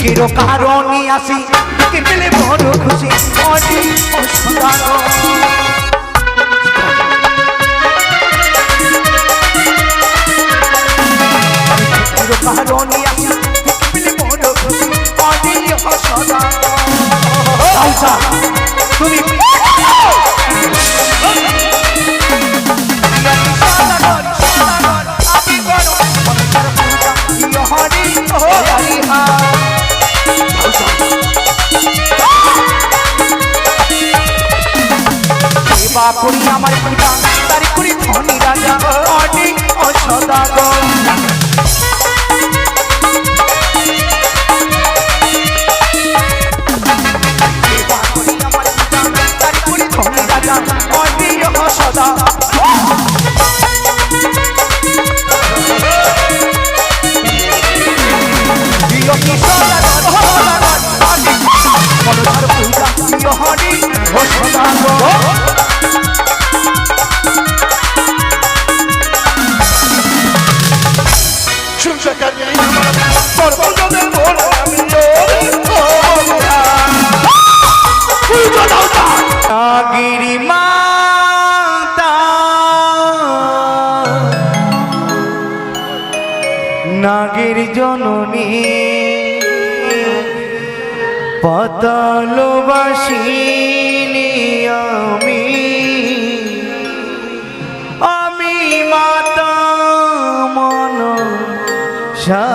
সুখেরও কারণে আসি তোকে পেলে বড় খুশি অনেক অসাধারণ সুখেরও কারণে আসি তোকে পেলে বড় খুশি অনেক অসাধারণ তুমি করি আমার পিতা তারি করি ধনী রাজা অনেক অসদাগর করি আমার পিতা তারি করি ধনী রাজা অনেক অসদা নাগের জননী পাতালবাসিনী আমি মাতা মনসা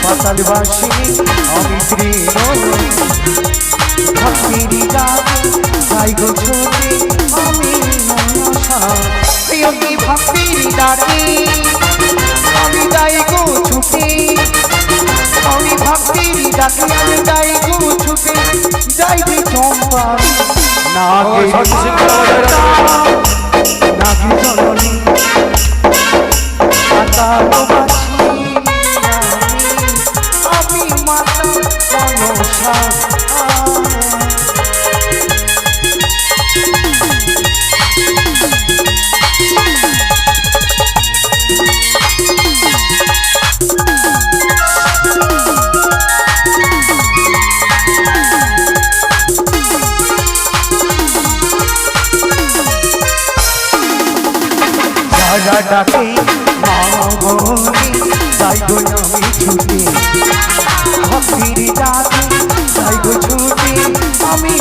পাতালবাসিনী আমি ভক্তির গানে গাই গো ছুটি আমি মনসা প্রিয়তি ভক্তির ডাকে আমি গাই গো ছুটি আমি ভক্তির ডাকে আমি গাই গো ছুটি যাই রে চম্পা নাগে নাগি জননী পাতালবাসিনী আমি মাতা মনসা ডাকে মা বলি তাই গো আমি ছুটি ভক্তির ডাকে তাই গো ছুটি আমি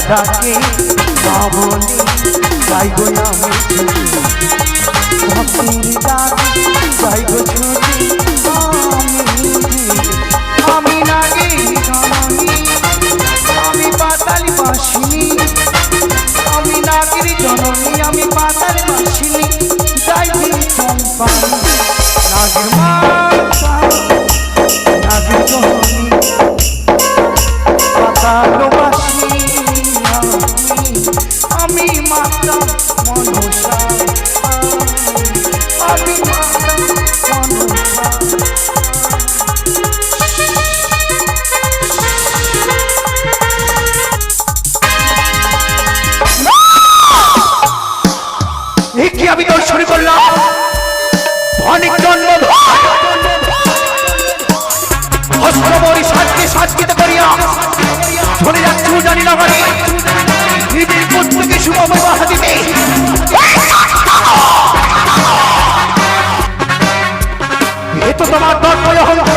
ডাকে মা বলি তাই গো আমি ছুটি ভক্তির ডাকে তাই গো ছুটি আমি নাগের জননী আমি পাতালবাসিনী হস্তমরি সাজকে সাজকিত করিয়া চলে যাচ্ছি জানি না মানে নিজের পুত্রকে শুভ বিবাহ দিতে। এ তো তোমার দর্পয় অহংকার।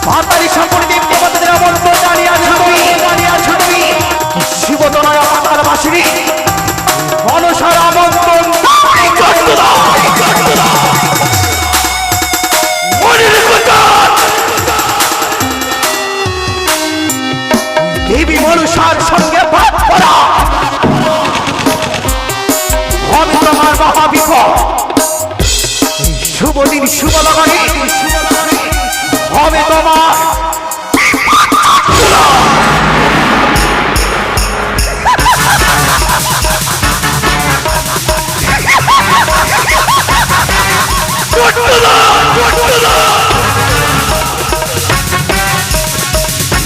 ভাতারি সম্পর্কে দেবতাদের আমন্ত্রণ জানিয়াছ তুমি শিবতনয় মাতার বাসিনী মনসার আমন্ত্রণ দেবী মনসার সঙ্গে ভাত করা হবে তোমার মহাবিপদ। শুভ দিন শুভ লগনে হবে তোমার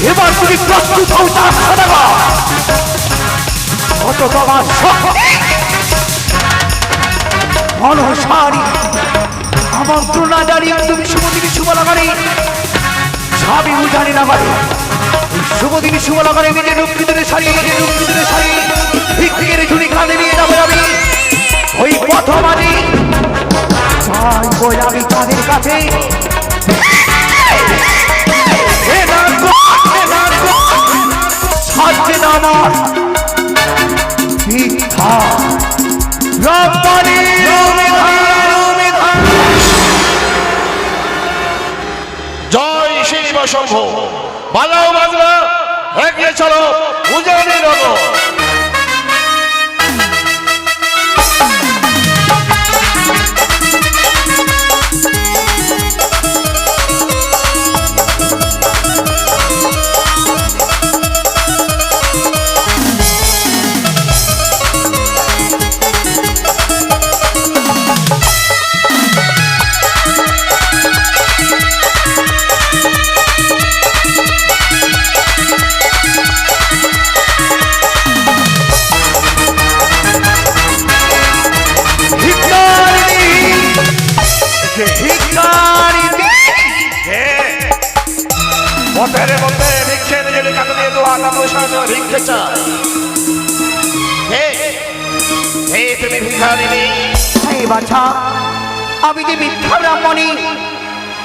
এবার তুমি প্রস্তুত হও তার সদাগর কত তোমার মনসারী আমন্ত্রণ জানিয়ে তুমি শুভদিনী শুভ লাগারে সবই জানি না পারে শুভদিনী শুভ লাগারে নিজের রূপকৃতরে সারিয়ে ভিক্ষের ঝুড়ি কাঁধে নিয়ে যাবো আমি ওই পথমানে আমি তাদের কাছে সাজছে না আমার মিথ্যা রব্বানি জয় শিব শম্ভু বাজাও বাজনা এগিয়ে চলো উজানি নগর। পথের মধ্যে ভিক্ষে নিজের কাছে দিয়ে দোয়া ভিক্ষে চায় তুমি ভিক্ষারিণী। বাছা আমি যে মিথ্যা ব্রাহ্মণী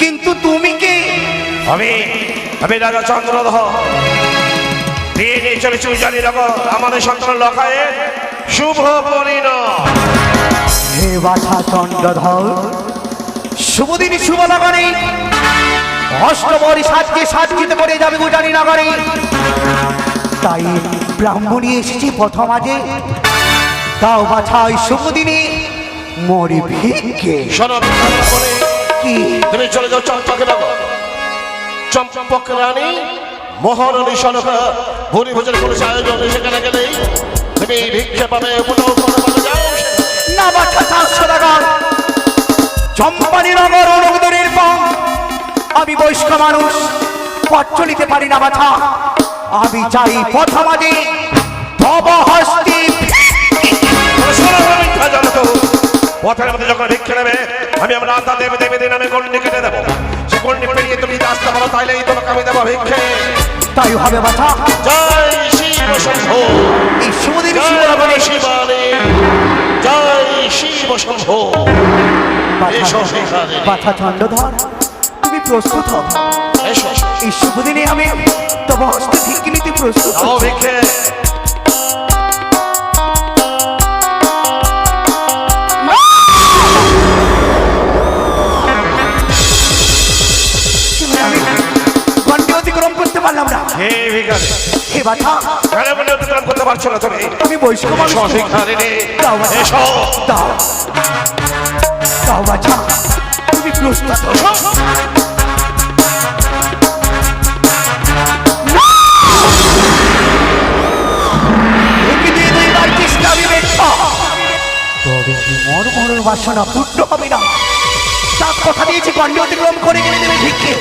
কিন্তু তুমি কে? আমি রাজা চন্দ্রধর দিয়ে নিয়ে চলেছি উজানি নগর আমাদের সন্তান লখায়ে শুভ পরিণয়। হে বাছা চন্দ্রধর শুভদিনী শুভ লাগানে অষ্টমরি সাজকে সাজকিত করে যাবে উজানি নগরে তাই ব্রাহ্মণী এসেছি প্রথম আজে তাও বাছা ওই শুভদিনী মরি ভিক্ষে। কি তুমি চলে যাও চম্পকনগর চম্পক রানী মহারানী সনকা ভূরি ভোজন করেছে আয়োজন সেখানে গেলেই তুমি ভিক্ষে পাবে না বাছা তার সদাগর চম্পানি নগর অনুগদনের পর আমি বয়স্ক মানুষ পথ চলিতে পারি না বাছা আমি চাই প্রথম আজে তব হস্তি। পথের মধ্যে যখন ভিক্ষে নেবে আমি আমার রাতা দেবে দেবে দিন আমি গন্ডি কেটে দেবো সে গন্ডি পেরিয়ে তুমি আসতে পারো তাইলেই তোমাকে আমি দেবো ভিক্ষে। তাই হবে বাছা। জয় শিব শম্ভু এই শুভদিন শিবানী জয় শিব শম্ভু। বাছা চন্দ্রধর তুমি প্রস্তুত হও এই শুভদিনে আমি তব হস্তে ভিক্ষে নিতে প্রস্তুত ভিক্ষে। করতে পারছো না তুমি বয়স্ক মানুষ তুমি প্রস্তুত তবে কি মর মরের বাসনা পূর্ণ হবে না তার কথা দিয়েছি গণ্ড অতিক্রম করে গেলে দেবে ভিক্ষে।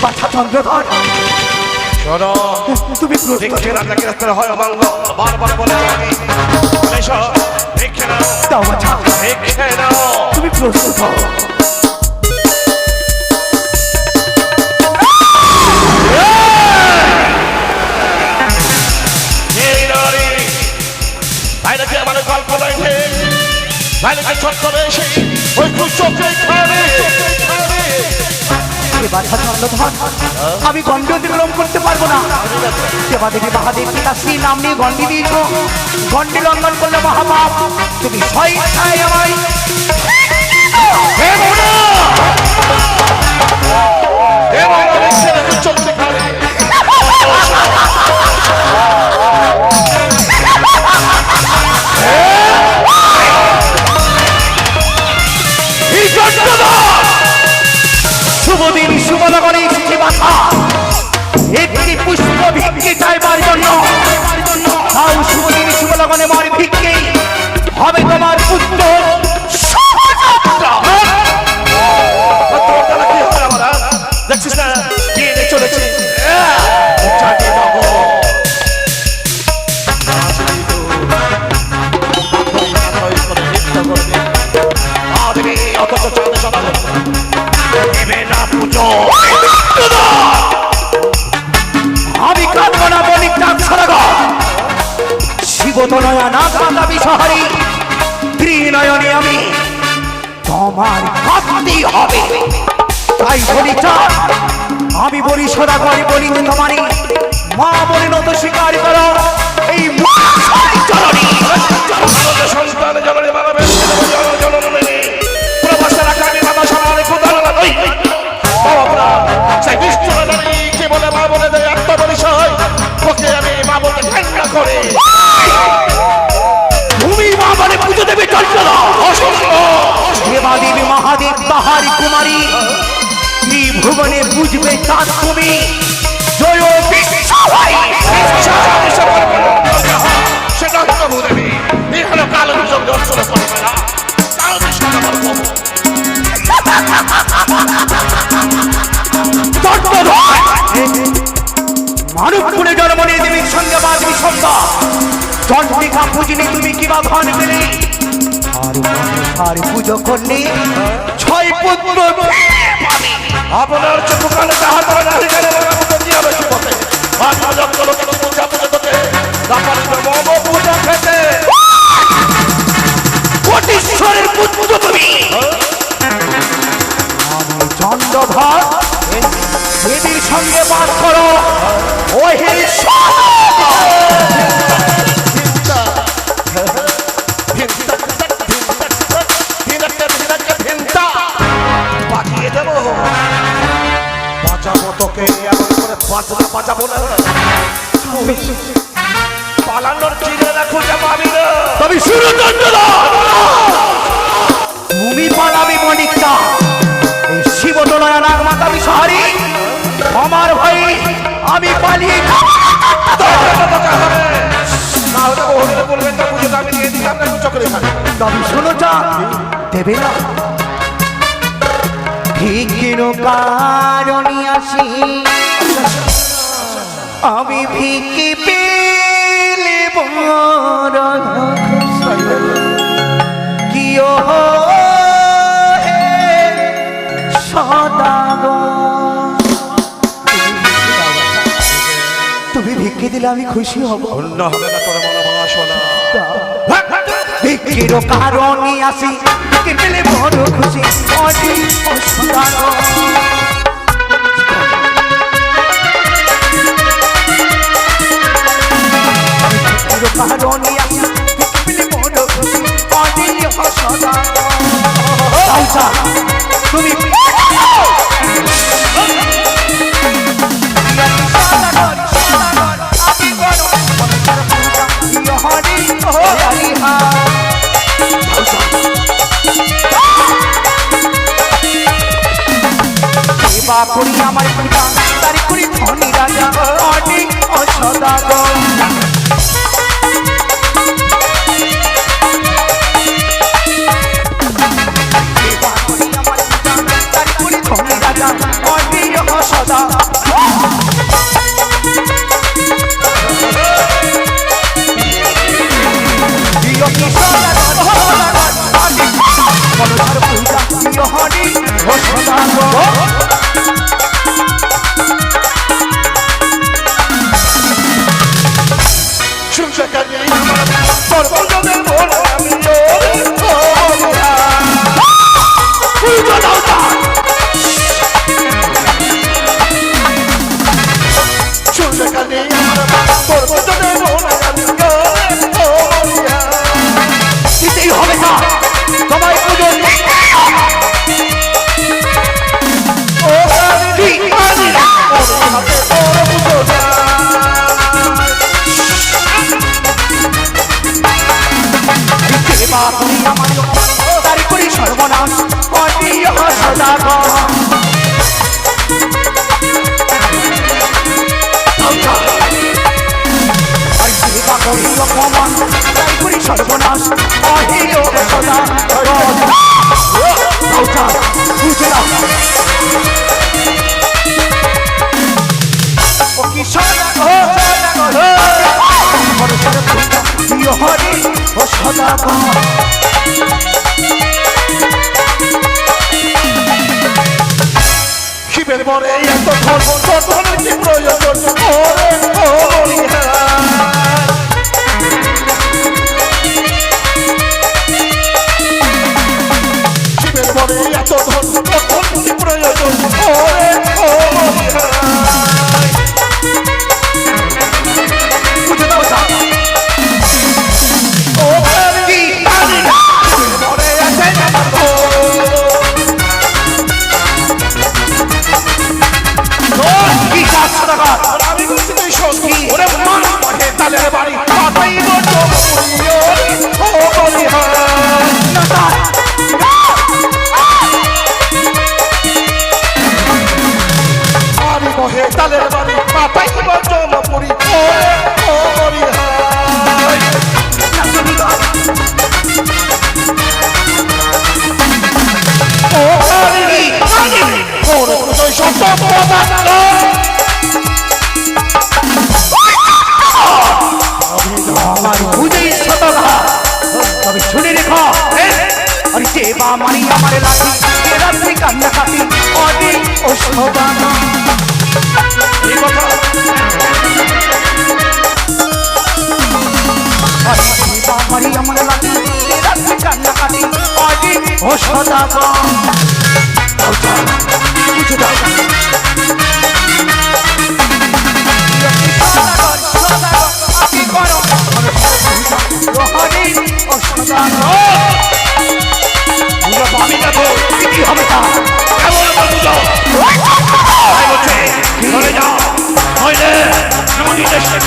বাছা চন্দ্রধর শোনো, তুমি প্রস্তুত? ভিক্ষে না থাকলে রাস্তায় হয় অমঙ্গল। বারবার বলে আমি, এসো, ভিক্ষে নাও, দাও বাছা, ভিক্ষে নাও। তুমি প্রস্তুত হও। এই নারী, বাইরেকে আমার গল্প রয়েছে, বাইরেকে ছোট্ট রয়েছে, ওই চোখে খাবে। এ বাছা চন্দ্রধর, আমি গণ্ডি অতিক্রম করতে পারবো না। দেবাদেবী মহাদেব পিতাশ্রী নাম নিয়ে গণ্ডি দিয়েছ, গণ্ডি লঙ্ঘন করলে মহাপাপ। তুমি স্বেচ্ছায় আমায় চোখে খাবে। শুভদিন শুভনগরে এসেছি বাছা, একটি পুষ্প ভিক্ষে চাইবার জন্য। তাও শুভদিন শুভলগনে মার ভিক্ষে হবে তোমার পুত্র শুভযাত্রা। তোর দ্বারা কি হবে আমার? দেখছিস না, বিয়ে নিয়ে চলেছে। চাটিয়ে দাও। অথচ চাঁদে সবাই দেবে না পুজো। আমি কাঁদব না বণিক ডাকছড়াগণ, শিবতনয়া নাগ মাতা বিষহারী ত্রিনয়নে আমি তোমার কাঁদতে হবে। তাই বলি চাঁদ, আমি বলি সদাগরি বলি তোমারই মা বলে নত স্বীকার করো এই চরণী। সন্তান জননী মানবেন জননী প্রবাসে রাখা আমি মাতা সারা কুদালা নই। বাবা সেই বিষ্ণু জননী কে বলে মা বলে দেয় আত্মপরিচয়, ওকে আমি মা বলে ঘৃণা করে। তুমি মা বলে পুজো দেবে চঞ্চলা। দেবাদেবী মহাদেব তাহার কুমারী ত্রিভুবনে বুঝবে চাঁদ তুমি। জয় বিশ্ব ভাই। সেটা হলো ভূদেবী, এই হলো কালো বিজয় দর্শন করবে না। কালো বিজয় আমার খবর। মানবকুলে জন্ম নিয়ে দেবীর সঙ্গে বাজবি সন্ধ্যা। চন্দ্রিকা পুজিনি তুমি কিবা ধন পেলে, আর পুজো করলে 6 পুত্র আপনার চোখ কানে তাহার পরে নারী গেলে কি হবে সে পথে? আত্মা যত লোকে পূজা পুজো করতে, তারপরে মম পূজা খেতে। কোটিশ্বরের পুত্র তুমি। আমি চন্দ্রধর দেবীর সঙ্গে বাস করো। ও হে বাজিয়ে দেবো, বাজাবো তোকে এমন করে বাজনা বাজাবো না। পালানোর চিনে রাখো যাবো আমি না। তবে শুরু তুমি পালাবি মনিকটা। এই শিবতনয়া নাগ মাতা বিষহারী আমার ভাই আমি পালিয়ে না হলে ওখানে বলবেন না, পুজোটা আমি দিয়ে দিলাম না, চক্রে খাবে। তবে শোনো যা দেবে না ভিক্ষের কারণে আসি আমি ভিক্ষে পেলে বড় কিও তুমি ভিক্ষে দিলে আমি খুশি হব। অন্য হবে না তোর মনোবাসনা। ভিক্ষের কারণে আসি ভিক্ষে পেলে বড় খুশি অজি অসদাগর। কারণে আসি ভিক্ষে পেলে বড় খুশি অজি অসদাগর। তুমি করি আমার পিতা তারি করি ধনী রাজা অনেক অসদাগর। তোমায় পুজো ও কি দেবা তুমি আমার তারি করি সর্বনাশ অনিয় সদাগর দেবা করি অপমান তারি করি সর্বনাশ অনিয় সদাগর বুঝে দাও ও কি সদাগর হরি ও সদাগর শিবের মনে এত ধর্মের কি প্রয়োজন ওরে শিবের মনে এত ধর্মের কি প্রয়োজন ওরে বুঝে দাও ও কি মনে আছে কি কাজ সদাগর আমি বলছি তুই সত্যি ওরে মান পড়ে তালের বাড়ি পাতাই বড় ও বলি আমি বহে তালের বাড়ি পাতাই বড় পুরি ও বলি ও ওরে তুই সত্য আমার বুঝেই সদাগর তবে শুনে রেখো আরে দেবা মারি আমার লাঠি এ রাত্রি কান্না কাটি অদি ও সদাগর এই কথা দেবা মারি আমার লাঠি এ রাত্রি কান্না কাটি অদি ও সদাগর বুঝে দাও কি করো হরি ও সদাগর আমি দেখো কি হবে তা কেমন বুঝো তাই বলছে চলে যাও নইলে নদী দেশে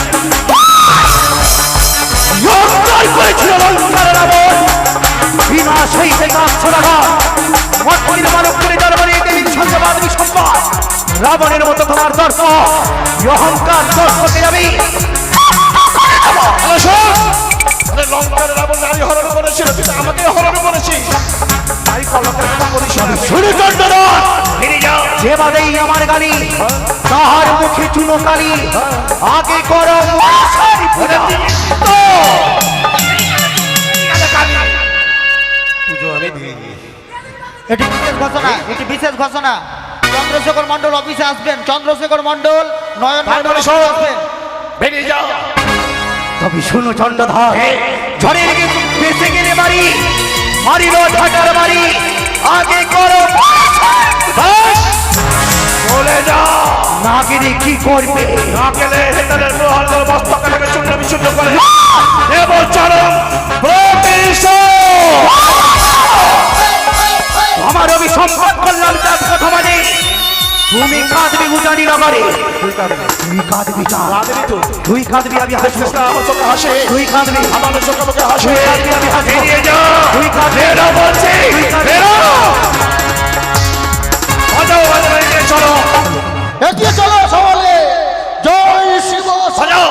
লড়াই করেছিল লঙ্কার রাবণ বিনাশ হইতে কাজ সদাগর মঠের মানব করে দরবারে দেবীর সঙ্গবাদ সম্পাদ রাবণের মতো তোমার দর্শ অহংকার দর্শ করতে যাবি লঙ্কার রাবণ নারী হরণ করেছিল কিন্তু আমাকে হরণ করেছিস তাই কলকের করিস শুরু চন্দ্র ফিরে যাও যে বাদেই আমার গালি তাহার মুখে চুনো কালি আগে করো মশারি পূজা। এটি বিশেষ ঘোষণা এটি বিশেষ ঘোষণা চন্দ্রশেখর মন্ডল অফিসে আসবেন চন্দ্রশেখর মন্ডল নয়ন মন্ডল অফিসে আসবেন বেরিয়ে যাও তবে শুনো চন্দ্রধর ঝড়ের বেঁচে গেলে বাড়ি মারিল ঝাটার বাড়ি আগে করো চলে যাও না গেলে কি করবে না গেলে হেতালের প্রহার করে মস্তকে লেগে চূর্ণ বিশুদ্ধ করে দেব চরম প্রতিশোধ আমার অভিসম্পদ করলাম তার কথা মানে তুমি কাঁদবি উজানি নগরে তুই কাঁদবি তুই কাঁদবি আমি হাসবো আমার চোখে হাসে তুই কাঁদবি আমার চোখে মুখে হাসে তুই কাঁদবি আমি হাসবো বেরিয়ে যাও তুই কাঁদবি বেরো বলছি বেরো বাজাও বাজাও এগিয়ে চলো এগিয়ে চলো সবালে জয় শিব বাজাও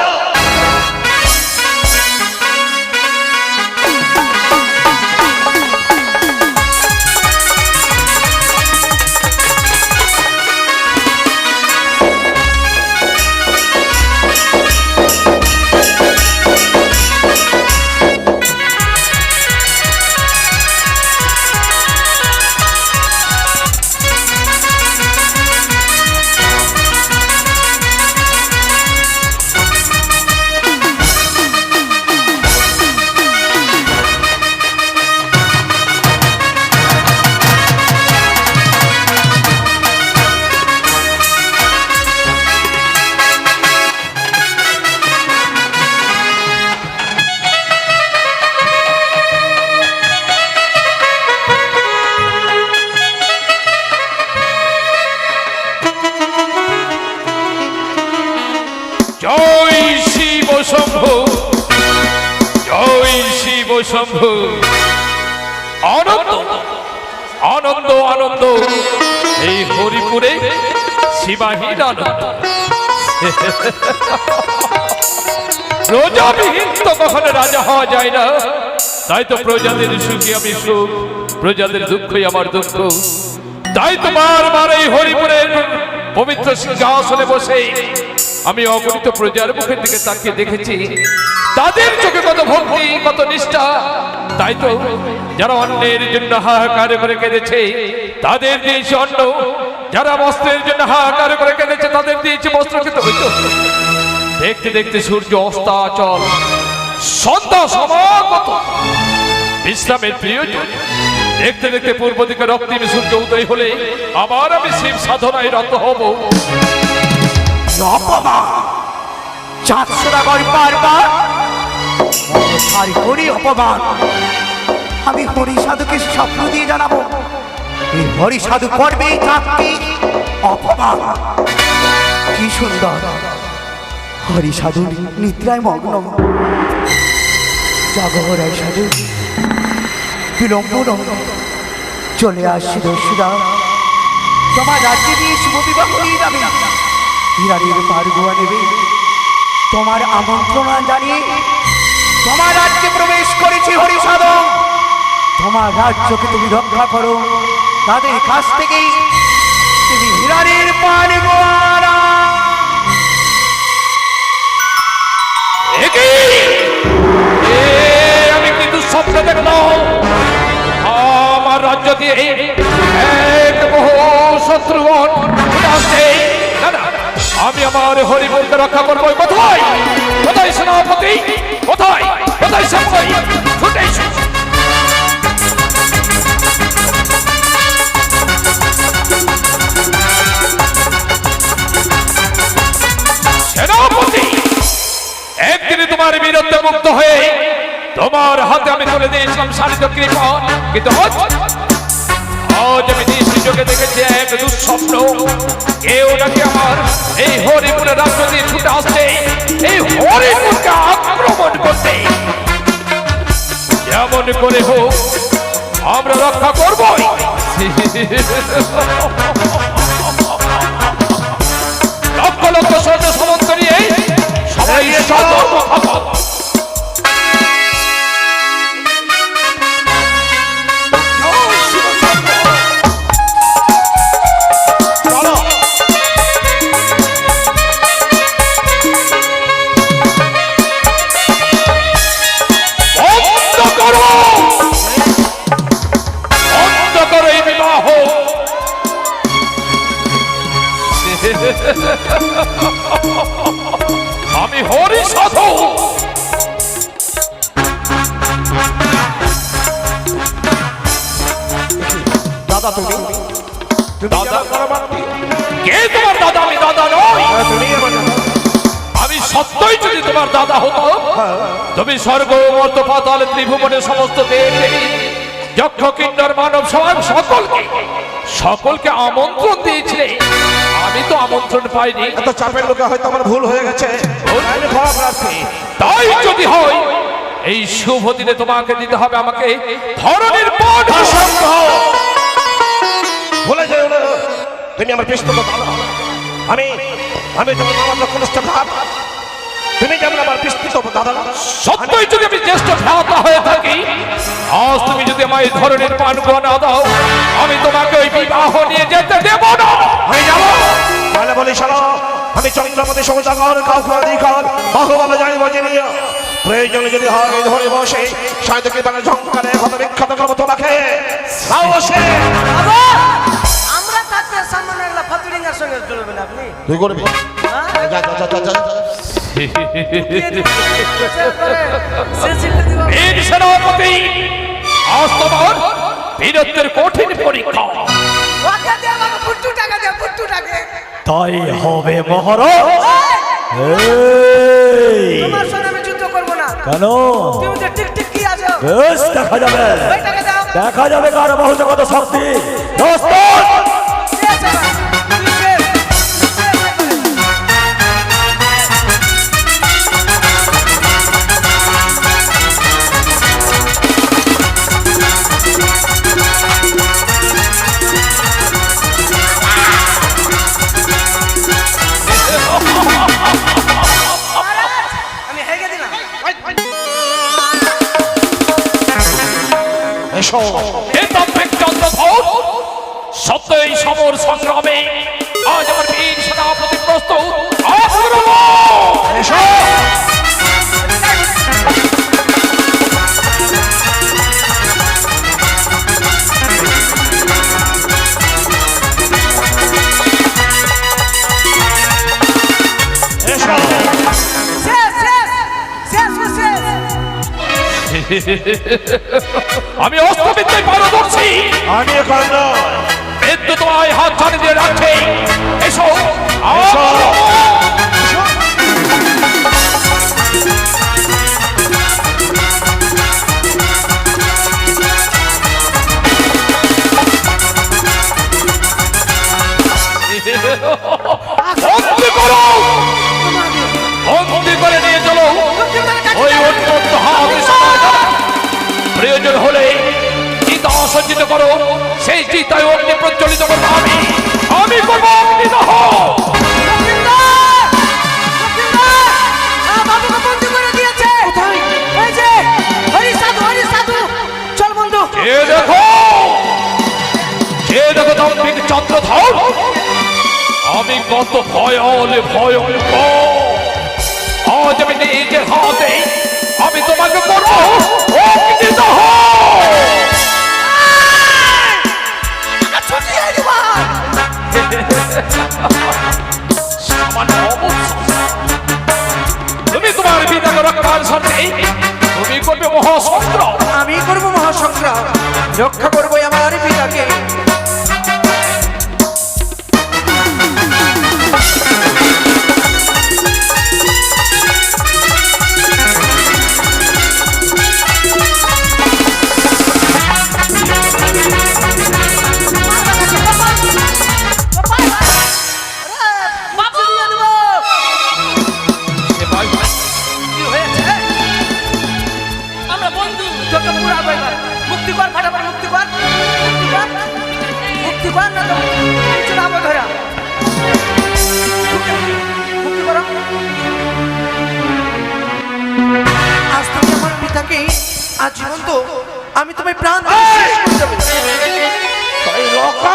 শম্ভু আনন্দ আনন্দ আনন্দ এই হরিপুরে সীমাহীন আনন্দ প্রজাবিহীন তো কখনো রাজা হওয়া যায় না তাই তো প্রজাদের সুখী আমি সুখ প্রজাদের দুঃখই আমার দুঃখ তাই তো বারবার এই হরিপুরের পবিত্র সিংহাসনে বসে আমি অগণিত প্রজার মুখের দিকে তাকিয়ে দেখেছি তাদের চোখে কত ভক্তি কত নিষ্ঠা তাই তো যারা অন্যের জন্য হাহাকার করে কেঁদেছে তাদের দিয়েছে অন্ন যারা বস্ত্রের জন্য হাহাকার করে কেঁদেছে তাদের দিয়েছে বস্ত্র কিন্তু হইতো দেখতে দেখতে সূর্য অস্তাচল সন্ধ্যা সমাগত বিশ্রামের প্রিয়জন দেখতে দেখতে পূর্ব দিকে রক্তিম সূর্য উদয় হলে আবার আমি শিব সাধনায় রত হব অপমান চাঁদ সদাগর বারবার সারি হরি অপমান আমি হরি সাধুকে স্বপ্ন দিয়ে জানাবো এই হরি সাধু করবে চাঁদকে অপমান কি সুন্দর হরি সাধু নিদ্রায় মগ্ন জাগরায় সাধু বিলম্ব চলে আসছি দস্যুরা তোমার রাজ্যে দিয়ে শুভ বিবাহ হয়ে যাবে হিরারির পারগুয়া নেবে তোমার আমন্ত্রণা জানিয়ে তোমার রাজ্যে প্রবেশ করেছি হরিসাধন তোমার রাজ্যকে তুমি রক্ষা করো তাদের কাছ থেকেই তুমি হিরারির পারগুয়া আমি কিন্তু স্বপ্ন দেখলাম আমার রাজ্য দিয়ে এক বহু শত্রুগণ আসছে আমি আমার হরিপুরকে রক্ষা করবো কোথায় কোথায় সেনাপতি কোথায় কোথায় সেনাপতি ছুটে এসো সেনাপতি একদিনে তোমার বীরত্বে মুক্ত হয়ে তোমার হাতে আমি তুলে দিয়েছিলাম শালিত কৃপণ কিন্তু আজ আমি নিশ্চয়কে দেখেছি এক দুঃস্বপ্ন কেউ নাকি আমার এই হরিপুরের রাজ্য দিয়ে ছুটে আসছে এই হরিপুরকে আক্রমণ করতে যেমন করে হোক আমরা রক্ষা করবো লক্ষ লক্ষ সৈন্য সমন্ত নিয়ে সবাই সতর্ক থাকো আমি হরি সাধু দাদা তুমি দাদা কে তোমার দাদা আমি দাদা নই আমি সত্যই যদি তোমার দাদা হতো তুমি স্বর্গ মর্ত পাতাল ত্রিভুবনের সমস্ত দেব দেবী যক্ষ কিন্নর মানব সমাজ সকলকে আমন্ত্রণ দিয়েছিলে আমি তো আমন্ত্রণ পাইনি এত চাপের লোকে হয়তো আমার ভুল হয়ে গেছে তাই যদি হয় এই শুভ দিনে তোমাকে দিতে হবে আমাকে ধরনের ভুলে যাও না তুমি আমার পৃষ্ঠপোষক আমি আমি তোমার মামার লক্ষ্যনিষ্ঠ ভাব তুমি যেমন আমার পৃষ্ঠপোষক দাদা সত্যই যদি আমি জ্যেষ্ঠ ভ্রাতা হয়ে থাকি আজ তুমি যদি আমায় এই ধরনের পান না দাও আমি তোমাকে ওই বিবাহ নিয়ে যেতে দেব না আমি যাবো বলে বলি শোনো আমি চন্দ্রপতি সৌদাগর কাউকে অধিকার বাহুবলে জানিব জেনিয়া প্রয়োজনে যদি হয় ধরে বসে সাহিত্যকে তারা ঝঙ্কারে কত বিখ্যাত করবো তোমাকে সাহসে আমরা থাকতে সামনে একটা ফাতুরিঙ্গার সঙ্গে চলবেন আপনি তুই করবি যা যা যা যা বীর সেনাপতি আজ তোমার বীরত্বের কঠিন পরীক্ষা তাই হবে মহারাজ তোমার সঙ্গে আমি যুদ্ধ করবো না কেন তুমি তো ঠিক ঠিক কি আছো বেশ দেখা যাবে ওই টাকা দাও দেখা যাবে কার বাহুতে কত শক্তি এসো হে তান্ত্রিক চন্দ্রধর, সত্য এই সমর সংগ্রামে আজ আমার বীর সেনাপতি প্রস্তুত। আক্রমণ! এসো এসো শেষ শেষ শেষ শেষ আমি অস্ত্রবিদ্যায় পারদর্শী, আমি এখন নয় বিদ্যুৎ তোমায় হাত ছাড়ি দিয়ে রাখছে। এসো এসো। বন্দি করো, বন্দি করে নিয়ে চলো ওই উন্মত্ত হাতে সময় দাও। প্রয়োজন হলে চিতা সজ্জিত করো, সেই চিতায় অগ্নি প্রজ্বলিত করবো আমি। আমি করবো অগ্নিদাহ। বাবুকে বন্দি করে দিয়েছে। এই যে হরি সাধু চল বন্ধু। কে দেখো, কে দেখো তান্ত্রিক চন্দ্রধর, আমি কত ভয়ঙ্কর। আজ আমি নিজের হাতে আমি তোমাকে করবো অগ্নিদাহ। ছুটিয়ে দিবা। সামান্য অবস্থা। তুমি তোমার পিতাকে রক্ষার স্বার্থে তুমি করবে মহাসংগ্রাম। আমি করব মহাসংগ্রাম, রক্ষা করবো আমার পিতাকে। কি হয়েছে? আমরা বন্ধু, তোকে পুরাবো এবার। মুক্তি কর, ফাটাফাট মুক্তি কর। মুক্তি কর না তো কিছু না ধরা। মুক্তি করো। আজ তুমি আমার পিতাকে আজীবন তো আমি তোমায় প্রাণ দিয়ে শেষ করে দেবো। তাই লক্ষা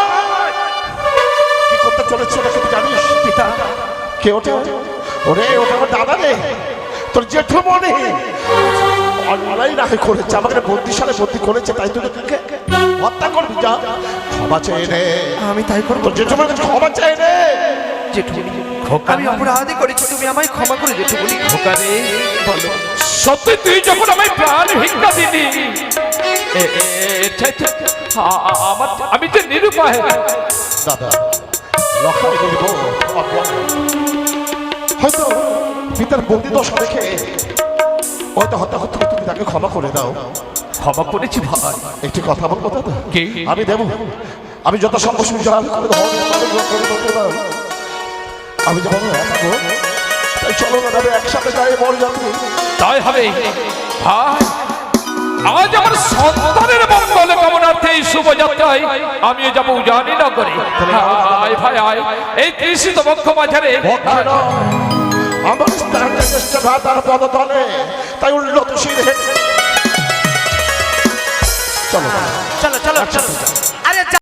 কি করতে চলেছে ওটা কি তুই জানিস? পিতা কে ওঠে? ওরে ওটা আমার দাদা রে, তোর জেঠু মনে অন্যায় না করেছে, আমাকে বন্দিশালে বন্দি করেছে, তাই তুই তোকে হত্যা করবি? যা ক্ষমা চাই রে। আমি তাই করবো। তোর জেঠু মনে ক্ষমা চাই রে। জেঠুমনি, আমি অপরাধী করেছি, তুমি আমায় ক্ষমা করে জেঠুমনি। খোকারে বলো, সত্যি তুই যখন আমায় প্রাণ ভিক্ষা দিলি, আমি যে নিরুপায়। দাদা লক্ষা নিব হয়তো পিতার বন্দি দশা দেখে হয়তো হত্যা করতে তুমি তাকে ক্ষমা করে দাও। ক্ষমা করেছি ভাই। একটি কথা বলবো দাদা? কি? আমি দেব, আমি যত সম্ভব সুবিধা করে দেবো। আমি যখন থাকবো তাই চলো না দাদা একসাথে যাই বড় যাত্রী। তাই হবে ভাই। আজ আমার সন্তানের মঙ্গল কামনার্থে এই শুভযাত্রায় আমিও যাবো জানি না করে। আয় ভাই আয়, এই তৃষিত বক্ষ মাঝারে আমার স্থান জ্যেষ্ঠ ভ্রাতার পদতলে, তাই উন্নত শির চলো চলো চলো চলো। একসাথে যাই।